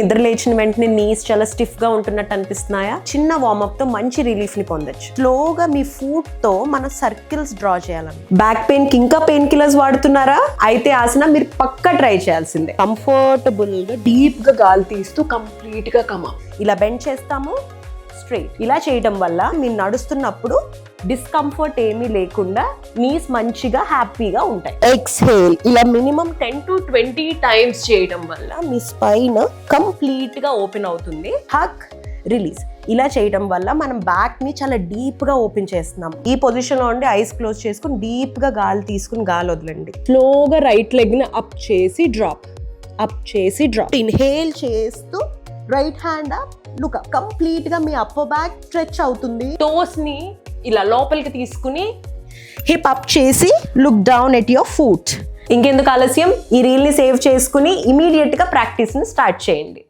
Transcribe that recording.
నిద్ర లేచిన వెంటనే నీస్ చాలా స్టిఫ్ గా ఉంటున్నట్టు అనిపిస్తున్నాయా? చిన్న వార్మప్ తో మంచి రిలీఫ్ ని పొందొచ్చు. స్లోగా మీ ఫుట్ తో మన సర్కిల్స్ డ్రా చేయాలని. బ్యాక్ పెయిన్ కి ఇంకా పెయిన్ కిల్లర్స్ వాడుతున్నారా? అయితే ఆసన మీరు పక్కా ట్రై చేయాల్సిందే. కంఫర్టబుల్ గా డీప్ గా గాలి తీస్తూ కంప్లీట్ గా కమ్ అప్. ఇలా బెండ్ చేస్తాము, స్ట్రైట్. ఇలా చేయడం వల్ల మీరు నడుస్తున్నప్పుడు డిస్కంఫర్ట్ ఏమీ లేకుండా నీస్ మంచిగా హ్యాపీగా ఉంటాయి. ఎక్స్హేల్. ఇలా మినిమం 10 to 20 టైమ్స్ చేయడం వల్ల మీ స్పైన్ కంప్లీట్ గా ఓపెన్ అవుతుంది. హక్, రిలీజ్. ఇలా చేయడం వల్ల మనం బ్యాక్ ని చాలా డీప్ గా ఓపెన్ చేస్తున్నాం. ఈ పొజిషన్ లో ఉండి ఐస్ క్లోజ్ చేసుకుని డీప్ గా గాలి తీసుకుని గాలి వదలండి. స్లోగా రైట్ లెగ్ ని అప్ చేసి డ్రాప్, అప్ చేసి డ్రాప్. ఇన్హేల్ చేస్తూ right hand up, look up. Complete గా మీ అప్పర్ బ్యాక్ స్ట్రెచ్ అవుతుంది. టోస్ ని ఇలా లోపలికి తీసుకుని హిప్ అప్ చేసి look down at your foot. ఇంకెందుకు ఆలస్యం? ఈ రీల్ ని సేవ్ చేసుకుని ఇమీడియట్ గా ప్రాక్టీస్ ని స్టార్ట్ చేయండి.